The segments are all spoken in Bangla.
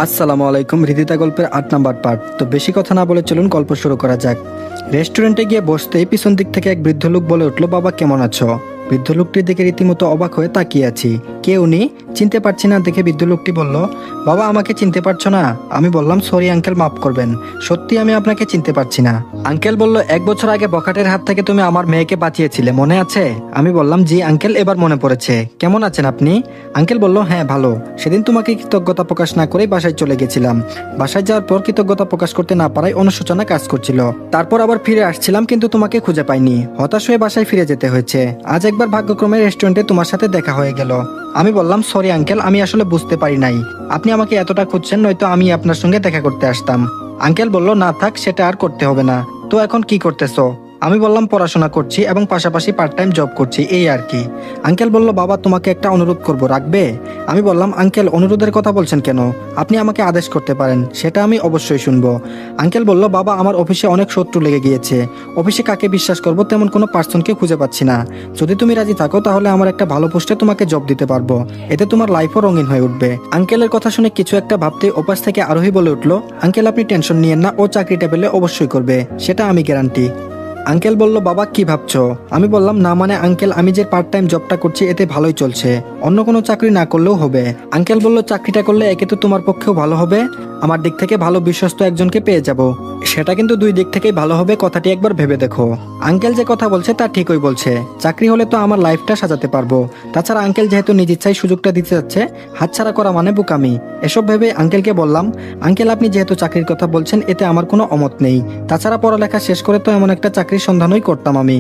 আসসালামু আলাইকুম। হৃদিতা গল্পের ৮ নাম্বার পার্ট। তো বেশি কথা না বলে চলুন গল্প শুরু করা যাক। রেস্টুরেন্টে গিয়ে বসতেই পিছন দিক থেকে এক বৃদ্ধ লোক বলে উঠল, বাবা কেমন আছো? বৃদ্ধ লোকটির দিকে রীতিমতো অবাক হয়ে তাকিয়ে আছি। কে উনি? চিনতে পারছি না দেখে বৃদ্ধ লোকটি বলল, বাবা আমাকে চিনতে পারছো না? আমি বললাম, সরি আঙ্কেল, মাফ করবেন, সত্যি আমি আপনাকে চিনতে পারছি না। আঙ্কেল বলল, 1 বছর আগে বখাটের হাত থেকে তুমি আমার মেয়েকে বাঁচিয়েছিলে, মনে আছে? আমি বললাম, জি আঙ্কেল, এবার মনে পড়েছে। কেমন আছেন আপনি? আঙ্কেল বলল, হ্যাঁ ভালো। সেদিন তোমাকে কৃতজ্ঞতা প্রকাশ না করেই বাসায় চলে গেছিলাম। বাসায় যাওয়ার পর কৃতজ্ঞতা প্রকাশ করতে না পারায় অনুশোচনা কাজ করছিল। তারপর আবার ফিরে আসছিলাম, কিন্তু তোমাকে খুঁজে পাইনি। হতাশ হয়ে বাসায় ফিরে যেতে হয়েছে। আজ একবার ভাগ্যক্রমে রেস্টুরেন্টে তোমার সাথে দেখা হয়ে গেল। আমি বললাম, সরি আঙ্কেল, আমি আসলে বুঝতে পারি নাই আপনি আমাকে এতটা খুঁজছেন, নয়তো আমি আপনার সঙ্গে দেখা করতে আসতাম। আঙ্কেল বলল, না থাক, সেটা আর করতে হবে না। তো এখন কি করতেছো? আমি বললাম, পড়াশোনা করছি এবং পাশাপাশি পার্ট টাইম জব করছি, এই আর কি। আঙ্কেল বলল, বাবা তোমাকে একটা অনুরোধ করব, রাখবে? আমি বললাম, আঙ্কেল অনুরোধের কথা বলছেন কেন? আপনি আমাকে আদেশ করতে পারেন, সেটা আমি অবশ্যই শুনবো। আঙ্কেল বলল, বাবা আমার অফিসে অনেক শত্রু লেগে গিয়েছে। অফিসে কাকে বিশ্বাস করব তেমন কোনো পার্সনকে খুঁজে পাচ্ছি না। যদি তুমি রাজি থাকো তাহলে আমার একটা ভালো পোস্টে তোমাকে জব দিতে পারবো। এতে তোমার লাইফও রঙিন হয়ে উঠবে। আঙ্কেলের কথা শুনে কিছু একটা ভাবতে ওপাশ থেকে আরোহী বলে উঠলো, আঙ্কেল আপনি টেনশন নিয়েন না, ও চাকরিটা পেলে অবশ্যই করবে, সেটা আমি গ্যারান্টি। আঙ্কেল বলল, বাবা কি ভাবছো? আমি বললাম, না মানে আঙ্কেল, আমি যে পার্ট টাইম জবটা করছি এতে ভালোই চলছে, অন্য কোনো চাকরি না করলেও হবে। আঙ্কেল বলল, চাকরিটা করলে একে তো তোমার পক্ষেও ভালো হবে, আমার দিক থেকে ভালো বিশ্বস্ত একজনকে পেয়ে যাব। সেটা কিন্তু দুই দিক থেকেই ভালো হবে, কথাটি একবার ভেবে দেখো। আঙ্কেল যে কথা বলছে তা ঠিকই বলছে, চাকরি হলে তো আমার লাইফটা সাজাতে পারবো। তাছাড়া আঙ্কেল যেহেতু নিজ ইচ্ছায় সুযোগটা দিতে যাচ্ছে, হাতছাড়া করা মানে বোকামি। এসব ভেবে আঙ্কেলকে বললাম, আঙ্কেল আপনি যেহেতু চাকরির কথা বলছেন এতে আমার কোনো অমত নেই। তাছাড়া পড়ালেখা শেষ করে তো এমন একটা চাকরির সন্ধানই করতাম আমি।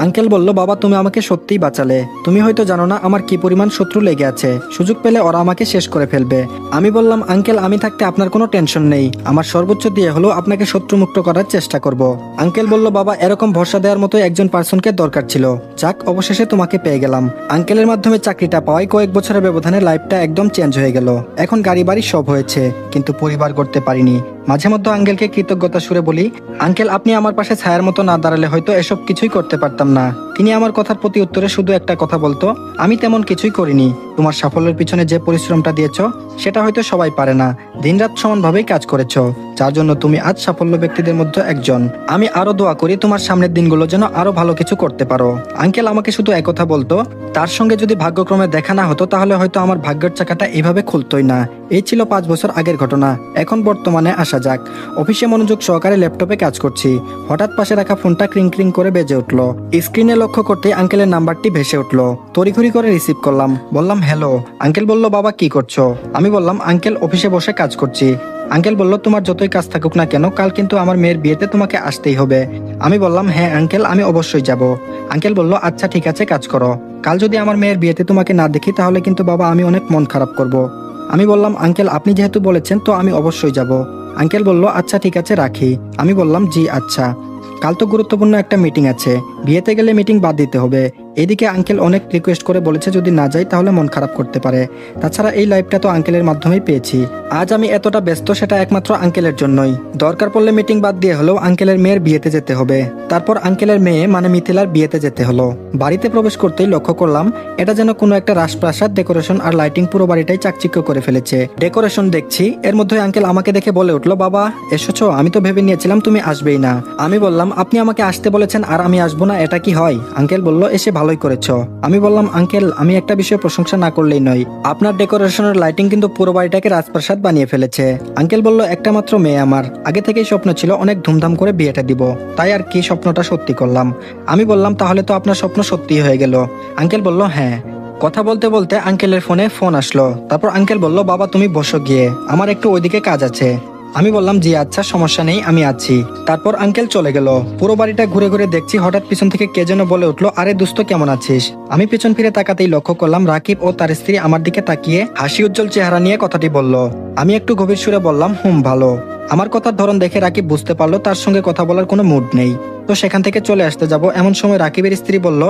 আঙ্কেল বলল, বাবা তুমি আমাকে সত্যিই বাঁচালে। তুমি হয়তো জানো না আমার কি পরিমাণ শত্রু লেগে আছে, সুযোগ পেলে ওরা আমাকে শেষ করে ফেলবে। আমি বললাম, আঙ্কেল আমি থাকতে আপনার কোনো টেনশন নেই, আমার সর্বোচ্চ দিয়ে হলেও আপনাকে শত্রুমুক্ত করার চেষ্টা করব। আঙ্কেল বলল, বাবা এরকম ভরসা দেওয়ার মতো একজন পার্সনকে দরকার ছিল, যাক অবশেষে তোমাকে পেয়ে গেলাম। আঙ্কেলের মাধ্যমে চাকরিটা পাওয়ায় কয়েক বছরের ব্যবধানে লাইফটা একদম চেঞ্জ হয়ে গেল। এখন গাড়ি বাড়ি সব হয়েছে, কিন্তু পরিবার করতে পারিনি। মাঝে মধ্যে আঙ্কেলকে কৃতজ্ঞতা সুরে বলি, আঙ্কেল আপনি আমার পাশে ছায়ার মতো না দাঁড়ালে হয়তো এসব কিছুই করতে পারতাম না। তিনি আমার কথার প্রতি উত্তরে শুধু একটা কথা বলতো, আমি তেমন কিছুই করিনি, তোমার সাফল্যের পিছনে যে পরিশ্রমটা দিয়েছ সেটা হয়তো সবাই পারে না। দিনরাত সমানভাবেই কাজ করেছ, যার জন্য তুমি আজ সাফল্য ব্যক্তিদের মধ্যে একজন। আমি আরো দোয়া করি তোমার সামনের দিনগুলো যেন আরো ভালো কিছু করতে পারো। আঙ্কেল আমাকে শুধু একথা বলতো, তার সঙ্গে যদি ভাগ্যক্রমে দেখা না হতো তাহলে হয়তো আমার ভাগ্যের চাকাটা এইভাবে খুলতোই না। এই ছিল 5 বছর আগের ঘটনা। এখন বর্তমানে আসা যাক। অফিসে মনোযোগ সহকারে ল্যাপটপে কাজ করছি। হঠাৎ পাশে রাখা ফোনটা ক্রিং ক্রিং করে বেজে উঠলো। স্ক্রিনে লক্ষ্য করতে আঙ্কেলের নাম্বারটি ভেসে উঠলো। তড়িঘড়ি করে রিসিভ করলাম, বললাম হ্যালো। আঙ্কেল বলল, বাবা কি করছো? আমি বললাম, আঙ্কেল অফিসে বসে কাজ করছি। আঙ্কেল বলল, তোমার যতই কাজ থাকুক না কেন কাল কিন্তু আমার মেয়ের বিয়েতে তোমাকে আসতেই হবে। আমি বললাম, হ্যাঁ আঙ্কেল আমি অবশ্যই যাব। আঙ্কেল বলল, আচ্ছা ঠিক আছে, কাজ করো। কাল যদি আমার মেয়ের বিয়েতে তোমাকে না দেখি তাহলে কিন্তু বাবা আমি অনেক মন খারাপ করব। আমি বললাম, আঙ্কেল আপনি যেহেতু বলেছেন তো আমি অবশ্যই যাব। আঙ্কেল বলল, আচ্ছা ঠিক আছে রাখি। আমি বললাম, জি আচ্ছা। কাল তো গুরুত্বপূর্ণ একটা মিটিং আছে, বিয়েতে গেলে মিটিং বাদ দিতে হবে। এদিকে আঙ্কেল অনেক রিকোয়েস্ট করে বলেছে যদি না যাই তাহলে মন খারাপ করতে পারে। তাছাড়া এই লাইফটা তো আঙ্কেলের মাধ্যমেই পেয়েছি। আজ আমি এতটা ব্যস্ত সেটা একমাত্র আঙ্কেলের জন্যই। দরকার পড়লে মিটিং বাদ দিয়ে হলেও আঙ্কেলের মেয়ের বিয়েতে যেতে হবে। তারপর আঙ্কেলের মেয়ে মানে মিথিলার বিয়েতে যেতে হলো। বাড়িতে প্রবেশ করতেই লক্ষ্য করলাম এটা যেন কোনো একটা রাজপ্রাসাদ, ডেকোরেশন আর লাইটিং পুরো বাড়িটাই চাকচিক্য করে ফেলেছে। ডেকোরেশন দেখছি, এর মধ্যে আঙ্কেল আমাকে দেখে বলে উঠলো, বাবা এসেছো? আমি তো ভেবে নিয়েছিলাম তুমি আসবেই না। আমি বললাম, আপনি আমাকে আসতে বলেছেন আর আমি আসবো না, এটা কি হয়? আঙ্কেল বলল, এসে ভালোই করেছ। আমি বললাম, আঙ্কেল আমি একটা বিষয়ে প্রশংসা না করলেই নয়, আপনার ডেকোরেশনের লাইটিং কিন্তু পুরো বাড়িটাকে রাজপ্রাসাদ বানিয়ে ফেলেছে। আঙ্কেল বলল, একটা মাত্র মেয়ে আমার, আগে থেকেই স্বপ্ন ছিল অনেক ধুমধাম করে বিয়েটা দিব, তাই আর কি স্বপ্নটা সত্যি করলাম। আমি বললাম, তাহলে তো আপনার স্বপ্ন সত্যি হয়ে গেল। আঙ্কেল বলল, হ্যাঁ। কথা বলতে বলতে আঙ্কেলের ফোনে ফোন আসলো। তারপর আঙ্কেল বলল, বাবা তুমি বসো গিয়ে, আমার একটু ওইদিকে কাজ আছে। আমি বললাম, জি আচ্ছা সমস্যা নেই, আমি আছি। তারপর আঙ্কেল চলে গেল। পুরো বাড়িটা ঘুরে ঘুরে দেখছি, হঠাৎ পিছন থেকে কে যেন বলে উঠলো, আরে দোস্ত কেমন আছিস? আমি পিছন ফিরে তাকাতেই লক্ষ্য করলাম রাকিব ও তার স্ত্রী আমার দিকে তাকিয়ে হাসি উজ্জ্বল চেহারা নিয়ে কথাটি বলল। আমি একটু গভীর সুরে বললাম, ভালো। আমার কথার ধরন দেখে রাকিব বুঝতে পারলো তার সঙ্গে কথা বলার কোনো মুড নেই, তো সেখান থেকে চলে আসতে যাব এমন সময় রাকিবের স্ত্রী বলল,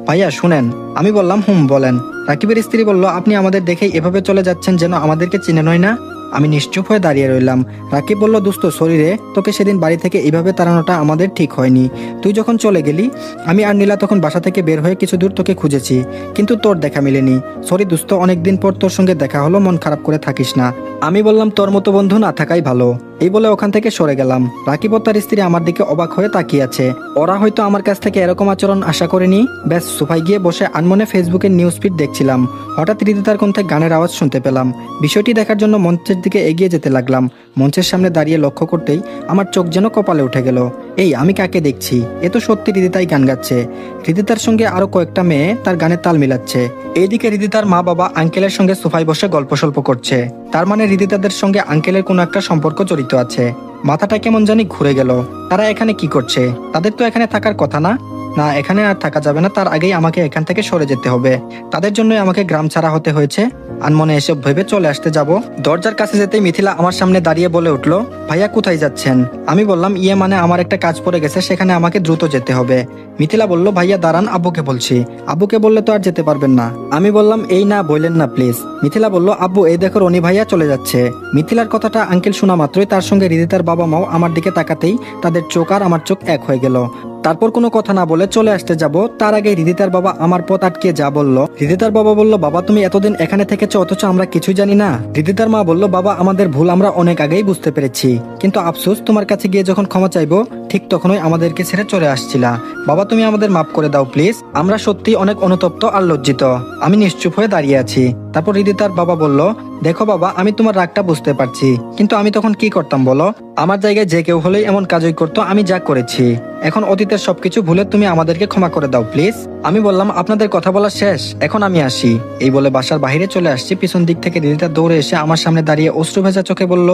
ভাইয়া শুনেন। আমি বললাম, বলেন। রাকিবের স্ত্রী বলল, আপনি আমাদের দেখেই এভাবে চলে যাচ্ছেন যেন আমাদেরকে চিনেনই না। আমি নিশ্চুপ হয়ে দাঁড়িয়ে রইলাম। রাকিব বলল, দোস্ত সরি রে, তোকে সেদিন বাড়ি থেকে এইভাবে তাড়ানোটা আমাদের ঠিক হয়নি। তুই যখন চলে গেলি আমি আর নীলা তখন বাসা থেকে বের হয়ে কিছু দূর তোকে খুঁজেছি, কিন্তু তোর দেখা মিলেনি। সরি দোস্ত, অনেকদিন পর তোর সঙ্গে দেখা হলো, মন খারাপ করে থাকিস না। আমি বললাম, তোর মতো বন্ধু না থাকাই ভালো। এই বলে ওখান থেকে সরে গেলাম। রাকিব ও তার স্ত্রী আমার দিকে অবাক হয়ে তাকিয়ে আছে। ওরা হয়তো আমার কাছ থেকে এরকম আচরণ আশা করেনি। ব্যাস সোফায় গিয়ে বসে আনমনে ফেসবুকের নিউজ ফিড দেখছিলাম। হঠাৎ হৃদিতার কণ্ঠে গানের আওয়াজ শুনতে পেলাম। বিষয়টি দেখার জন্য মঞ্চের দিকে এগিয়ে যেতে লাগলাম। মঞ্চের সামনে দাঁড়িয়ে লক্ষ্য করতেই আমার চোখ যেন কপালে উঠে গেল। এই আমি কাকে দেখছি? এ তো সত্যি হৃদিতাই গান গাচ্ছে। হৃদিতার সঙ্গে আরো কয়েকটা মেয়ে তার গানের তাল মিলাচ্ছে। এইদিকে হৃদিতার মা বাবা আঙ্কেলের সঙ্গে সোফায় বসে গল্প সল্প করছে। তার মানে হৃদিতাদের সঙ্গে আঙ্কেলের কোনো একটা সম্পর্ক জড়িত আছে। মাথাটা কেমন জানি ঘুরে গেল। তারা এখানে কি করছে? তাদের তো এখানে থাকার কথা না। না, এখানে আর থাকা যাবে না, তার আগেই আমাকে এখান থেকে সরে যেতে হবে। তাদের জন্যই আমাকে গ্রাম ছাড়া হতে হয়েছে। আনমনে এসব ভেবে চলে আসতে যাব। দরজার কাছে যেতেই মিথিলা আমার সামনে দাঁড়িয়ে বলে উঠল, ভাইয়া কোথায় যাচ্ছেন? আমি বললাম, মানে আমার একটা কাজ পড়ে গেছে, সেখানে আমাকে দ্রুত যেতে হবে। মিথিলা বলল, ভাইয়া দাঁড়ান, আব্বুকে বলছি। আব্বুকে বললে তো আর যেতে পারবেন না। আমি বললাম, এই না, বললেন না প্লিজ। মিথিলা বলল, আব্বু এই দেখো রনি ভাইয়া চলে যাচ্ছে। মিথিলার কথাটা আঙ্কেল শোনা মাত্রই তার সঙ্গে হৃদিতার বাবা মাও আমার দিকে তাকাতেই তাদের চোখ আর আমার চোখ এক হয়ে গেল। তারপর কোনো কথা না বলে চলে আসতে যাব, তার আগে হৃদিতার বাবা আমার পথ আটকে যা বলল। হৃদিতার বাবা বলল, বাবা তুমি এতদিন এখানে থেকেছো অথচ আমরা কিছুই জানি না। হৃদিতার মা বলল, বাবা আমাদের ভুল আমরা অনেক আগেই বুঝতে পেরেছি, কিন্তু আফসোস তোমার কাছে গিয়ে যখন ক্ষমা চাইবো ঠিক তখনই আমাদেরকে ছেড়ে চলে আসছিলা। বাবা তুমি আমাদের মাফ করে দাও প্লিজ, আমরা সত্যি অনেক অনুতপ্ত আর লজ্জিত। আমি নিশ্চুপ হয়ে দাঁড়িয়ে আছি। তারপর হৃদিতার বাবা বলল, দেখো বাবা আমি তোমার রাগটা বুঝতে পারছি, কিন্তু আমি তখন কি করতাম বলো? আমার জায়গায় যে কেউ হলেই এমন কাজই করতো। আমি যা করেছি, এখন অতীতের সবকিছু ভুলে তুমি আমাদেরকে ক্ষমা করে দাও প্লিজ। আমি বললাম, আপনাদের কথা বলা শেষ, এখন আমি আসি। এই বলে বাসার বাইরে চলে আসছি। পিছন দিক থেকে হৃদিতা দৌড়ে এসে আমার সামনে দাঁড়িয়ে অশ্রু ভেজা চোখে বলল,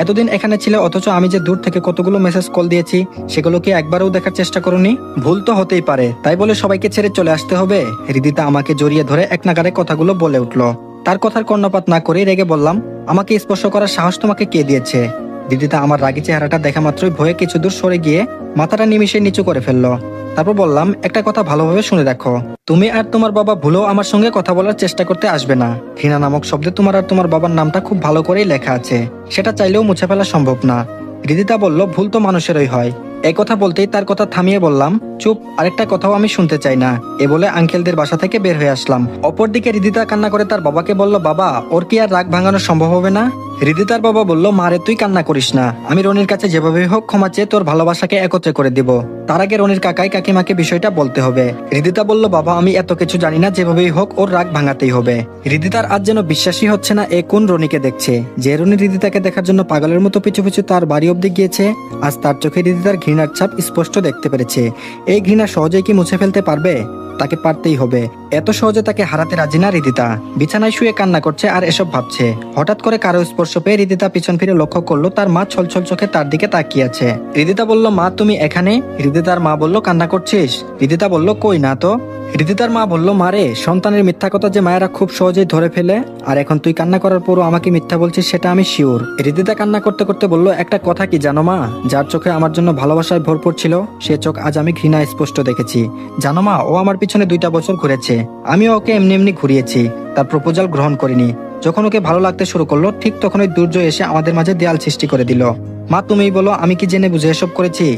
এতদিন এখানে ছিল অথচ আমি যে দূর থেকে কতগুলো মেসেজ কল দিয়েছি সেগুলো কি একবারও দেখার চেষ্টা করোনি? ভুল তো হতেই পারে, তাই বলে সবাইকে ছেড়ে চলে আসতে হবে? হৃদিতা আমাকে জড়িয়ে ধরে এক নাগারে কথাগুলো বলে উঠল। তার কথার কর্ণপাত না করে রেগে বললাম, আমাকে স্পর্শ করার সাহস তোমাকে কে দিয়েছে? হৃদিতা আমার রাগী চেহারাটা দেখা মাত্রই ভয়ে কিছু দূর সরে গিয়ে মাথাটা নিমিষে নিচু করে ফেললো। তারপর বললাম, একটা কথা ভালোভাবে শুনে রাখো, তুমি আর তোমার বাবা ভুলেও আমার সঙ্গে কথা বলার চেষ্টা করতে আসবে না। ঘৃণা নামক শব্দে তোমার আর তোমার বাবার নামটা খুব ভালো করেই লেখা আছে, সেটা চাইলেও মুছে ফেলা সম্ভব না। হৃদিতা বলল, ভুল তো মানুষেরই হয়। এই কথা বলতেই তার কথা থামিয়ে বললাম, চুপ, আরেকটা কথাও আমি শুনতে চাই না। এ বলে আঙ্কেলদের বাসা থেকে বের হয়ে আসলাম। অপরদিকে হৃদিতা কান্না করে তার বাবাকে বলল, বাবা ওর কি আর রাগ ভাঙানো সম্ভব হবে না? হৃদিতার বাবা বলল, মারে তুই কান্না করিস না, আমি রনির কাছে যেভাবে হোক ক্ষমা চেয়ে তোর ভালোবাসাকে একত্রে করে দিব। তার আগে রনির কাকাই কাকিমাকে বিষয়টা বলতে হবে। হৃদিতা বলল, বাবা আমি এত কিছু জানি না, যেভাবেই হোক ওর রাগ ভাঙাতেই হবে। হৃদিতার আজ যেন বিশ্বাসই হচ্ছে না এ কোন রনিকে দেখছে, যে রনি হৃদিতাকে দেখার জন্য পাগলের মতো পিছু পিছু তার বাড়ি অব্দি গিয়েছে। আজ তার চোখে হৃদিতার ঘৃণার ছাপ স্পষ্ট দেখতে পেরেছে। এই ঘৃণা সহজেই কি মুছে ফেলতে পারবে? তাকে পারতেই হবে। এত সহজে তাকে হারাতে রাজি না হৃদিতা। বিছানায় শুয়ে কান্না করছে আর এসব ভাবছে। হঠাৎ করে কারো স্পর্শ পেয়ে হৃদিতা পিছন ফিরে লক্ষ্য করলো তার মা ছলছল চোখে তার দিকে তাকিয়ে আছে। হৃদিতা বলল, মা তুমি এখানে? হৃদিতার মা বলল, কান্না করছিস? হৃদিতা বলল, কই না তো। হৃদিতার মা বলল, মারে সন্তানের মিথ্যা কথা যে মায়েরা খুব সহজেই ধরে ফেলে, আর এখন তুই কান্না করার পরও আমাকে মিথ্যা বলছিস সেটা আমি শিওর। হৃদিতা কান্না করতে করতে বলল, একটা কথা কি জানো মা, যার চোখে আমার জন্য ভালোবাসায় ভরপুর ছিল সে চোখ আজ আমি ঘৃণা স্পষ্ট দেখেছি। জানো মা, ও আমার পিছনে 2টা বছর ঘুরেছে, আমিও ওকে এমনি এমনি ঘুরিয়েছি, তার প্রপোজাল গ্রহণ করিনি। যখন ওকে ভালো লাগতে শুরু করলো ঠিক তখন ওই দুর্জয় এসে আমাদের মাঝে দেয়াল সৃষ্টি করে দিল। মা তুমিই বলো আমি কি জেনে বুঝে এসব করেছি?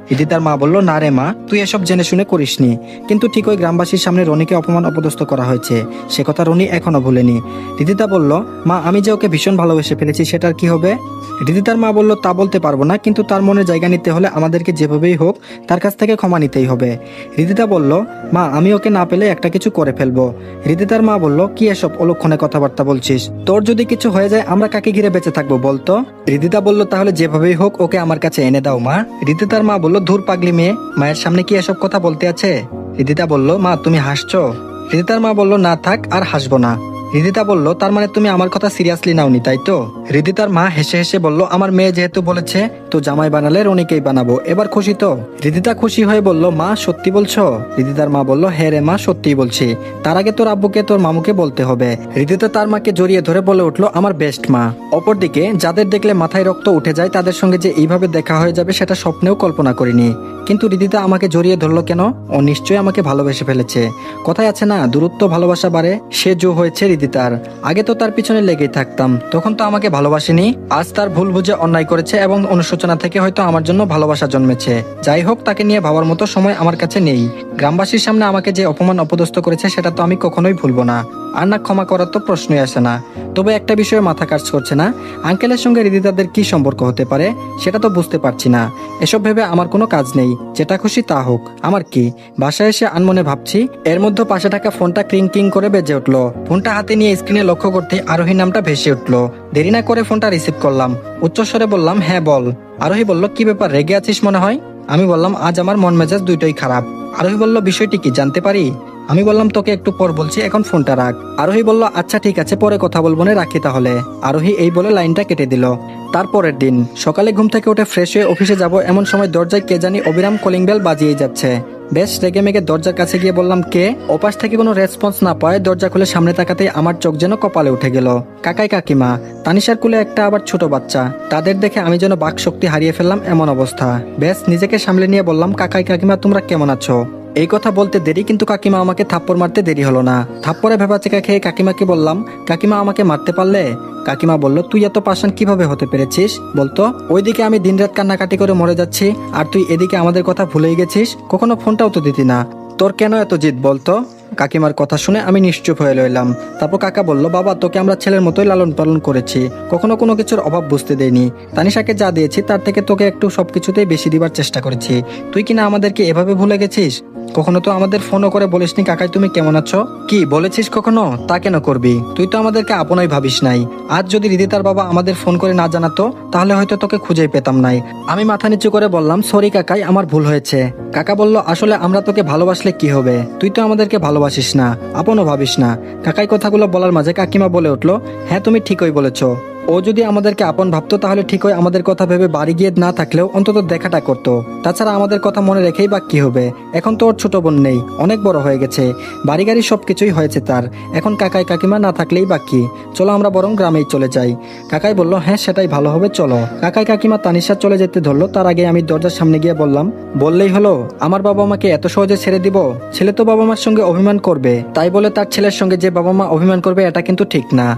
হৃদিতার মা বলল, না রে মা, তুই এসব জেনে শুনে করিসনি, কিন্তু ঠিক ওই গ্রামবাসীর সামনে রনিকে অপমান অপদস্থ করা হয়েছে, সে কথা রনি এখনো ভুলেনি। হৃদিতা বলল, মা আমি যে ওকে ভীষণ ভালোবেসে ফেলেছি সেটার কি হবে? হৃদিতার মা বলল, তা বলতে পারবো না, কিন্তু তার মনে জায়গা নিতে হলে আমাদেরকে যেভাবেই হোক তার কাছ থেকে ক্ষমা নিতেই হবে। হৃদিতা বলল, মা আমি ওকে না পেলে একটা কিছু করে ফেলবো। হৃদিতার মা বলল, কি এসব অলক্ষণে কথাবার্তা বলছিস? তোর যদি কিছু হয়ে যায় আমরা কাকে ঘিরে বেঁচে থাকবো বলতো? হৃদিতা বলল, তাহলে যেভাবেই হোক ওকে আমার কাছে এনে দাও মা। হৃদিতার মা বলল, ধুর পাগলি মেয়ে, মায়ের সামনে কি এসব কথা বলতে আছে? হৃদিতা বলল, মা তুমি হাসছো? হৃদিতার মা বলল, না থাক, আর হাসবো না। হৃদিতা বলল, তার মানে তুমি আমার কথা সিরিয়াসলি নাওনি তাই তো? হৃদিতার মা হেসে হেসে বলল, আমার মেয়ে যেহেতু বলেছে তো জামাই বানালে রনিকেই বানাবো, এবার খুশি তো? হৃদিতা খুশি হয়ে বলল, মা সত্যি বলছো? হৃদিতার মা বলল, হ্যাঁ রে মা, সত্যিই বলছি, তার আগে তোর আব্বুকে তোর মামুকে বলতে হবে। হৃদিতা তার মাকে জড়িয়ে ধরে বলে উঠলো, আমার বেস্ট মা। অপরদিকে যাদের দেখলে মাথায় রক্ত উঠে যায় তাদের সঙ্গে যে এইভাবে দেখা হয়ে যাবে সেটা স্বপ্নেও কল্পনা করিনি। কিন্তু হৃদিতা আমাকে জড়িয়ে ধরলো কেন? ও নিশ্চয়ই আমাকে ভালোবেসে ফেলেছে। কথায় আছে না, দূরত্ব ভালোবাসা বাড়ে, সে জো হয়েছে হৃদিতা। রিদিতার। আগে তো তার পিছনে লেগেই থাকতাম, তখন তো আমাকে ভালোবাসেনি। আজ তার ভুল বুঝে অন্যায় করেছে এবং অনুশোচনা থেকে হয়তো আমার জন্য ভালোবাসা জন্মেছে। যাই হোক, তাকে নিয়ে ভাবার মতো সময় আমার কাছে নেই। গ্রামবাসীর সামনে আমাকে যে অপমান অপদস্থ করেছে সেটা তো আমি কখনোই ভুলবো না। আর না, ক্ষমা করার তো প্রশ্নই আসে না। তবে একটা বিষয়ে মাথা কাজ করছে না, আঙ্কেলের সঙ্গে রিদিতাদের কি সম্পর্ক হতে পারে সেটা তো বুঝতে পারছি না। এসব ভেবে আমার কোনো কাজ নেই, যেটা খুশি তা হোক, আমার কি। বাসায় এসে আনমনে ভাবছি, এর মধ্যে পাশে থাকা ফোনটা ক্রিং ক্রিং করে বেজে উঠলো। ফোনটা হাতে নিয়ে স্ক্রিনে লক্ষ্য করতে আরোহী নামটা ভেসে উঠলো। দেরি না করে ফোনটা রিসিভ করলাম। উচ্চস্বরে বললাম, হ্যাঁ বল। আরোহী বলল, কি ব্যাপার, রেগে আছিস মনে হয়? আমি বললাম, আজ আমার মন মেজাজ দুইটাই খারাপ। আরোহী বলল, বিষয়টি কি জানতে পারি? আমি বললাম, তোকে একটু পর বলছি, এখন ফোনটা রাখ। আরোহী বলল, আচ্ছা ঠিক আছে, পরে কথা বলবো না, রাখি তাহলে। আরোহী এই বলে লাইনটা কেটে দিল। তারপরের দিন সকালে ঘুম থেকে উঠে ফ্রেশ হয়ে অফিসে যাব এমন সময় দরজায় কে জানি অবিরাম কলিং বেল বাজিয়ে যাচ্ছে। বেশ রেগে মেগে দরজার কাছে গিয়ে বললাম, কে? ওপাশ থেকে কোনো রেসপন্স না পায় দরজা খুলে সামনে তাকাতেই আমার চোখ যেন কপালে উঠে গেল। কাকাই কাকিমা, তানিশার কুলে একটা আবার ছোট বাচ্চা। তাদের দেখে আমি যেন বাক শক্তি হারিয়ে ফেললাম এমন অবস্থা। বেশ নিজেকে সামলে নিয়ে বললাম, কাকাই কাকিমা তোমরা কেমন আছো? এই কথা বলতে দেরি, কিন্তু কাকিমা আমাকে থাপ্পড় মারতে দেরি হলো না। থাপ্পড়ে ভেবাচেকা খেয়ে কাকিমাকে বললাম, কাকিমা আমাকে মারতে পারলে? কাকিমা বলল, তুই এত পাষাণ কিভাবে হতে পেরেছিস বলতো? ওইদিকে আমি দিনরাত কান্নাকাটি করে মরে যাচ্ছি, আর তুই এদিকে আমাদের কথা ভুলেই গেছিস, কখনো ফোনটাও তো দিতি না। তোর কেন এত জিদ বলতো? কাকিমার কথা শুনে আমি নিশ্চুপ হয়ে রইলাম। তারপর কাকা বলল, বাবা তোকে আমরা ছেলের মতোই লালন পালন করেছি, কখনো কোনো কিছুর অভাব বুঝতে দেইনি। তানিশাকে যা দিয়েছি তার থেকে তোকে একটু সবকিছুতেই বেশি দিবার চেষ্টা করেছি। তুই কিনা আমাদেরকে এভাবে ভুলে গেছিস? কখনো তো আমাদের ফোনও করে বলিসনি, কাকাই তুমি কেমন আছো? কি বলেছিস কখনো? তা কেন করবি? তুই তো আমাদেরকে আপনই ভাবিস নাই। আজ যদি রিদিতার বাবা আমাদের ফোন করে না জানাতো তাহলে হয়তো তোকে খুঁজেই পেতাম নাই। আমি মাথা নিচু করে বললাম, সরি কাকাই, আমার ভুল হয়েছে। কাকা বলল, আসলে আমরা তোকে ভালোবাসলে কি হবে, তুই তো আমাদেরকে ভালোবাসিস না, আপনও ভাবিস না। কাকাই কথাগুলো বলার মাঝে কাকিমা বলে উঠলো, হ্যাঁ তুমি ঠিকই বলেছো। ও যদি আমাদেরকে আপন ভাবতো তাহলে ঠিকই আমাদের কথা ভেবে বাড়ি গিয়ে না থাকলেও অন্তত দেখাটা করতো। তাছাড়া আমাদের কথা মনে রেখেই বা কি হবে? এখন তো ওর ছোট বোন নেই, অনেক বড় হয়ে গেছে, বাড়ি গাড়ি সবকিছুই হয়েছে তার। এখন কাকাই কাকিমা না থাকলেই বা কি, চলো আমরা বরং গ্রামেই চলে যাই। কাকাই বলল, হ্যাঁ সেটাই ভালো হবে, চলো। কাকাই কাকিমা তানিশা চলে যেতে ধরলো, তার আগে আমি দরজার সামনে গিয়ে বললাম, বললেই হলো আমার বাবা মাকে এত সহজে ছেড়ে দিব? ছেলে তো বাবা মার সঙ্গে অভিমান করবে, তাই বলে তার ছেলের সঙ্গে যে বাবা মা অভিমান করবে এটা কিন্তু ঠিক না।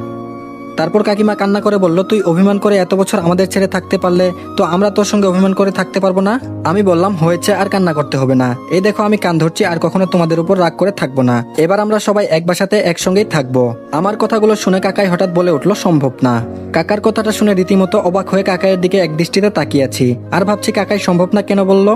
তারপর কাকিমা কান্না করে বলল, তুই অভিমান করে এত বছর আমাদের ছেড়ে থাকতে পারলে তো আমরা তোর সঙ্গে অভিমান করে থাকতে পারবো না? আমি বললাম, হয়েছে, আর কান্না করতে হবে না। এই দেখো আমি কান ধরছি, আর কখনো তোমাদের উপর রাগ করে থাকবো না। এবার আমরা সবাই এক বাসাতে একসঙ্গেই থাকবো। আমার কথাগুলো শুনে কাকাই হঠাৎ বলে উঠলো, সম্ভব না। কাকার কথাটা শুনে রীতিমতো অবাক হয়ে কাকাইয়ের দিকে এক দৃষ্টিতে তাকিয়ে আছি, আর ভাবছি কাকাই সম্ভব না কেন বললো।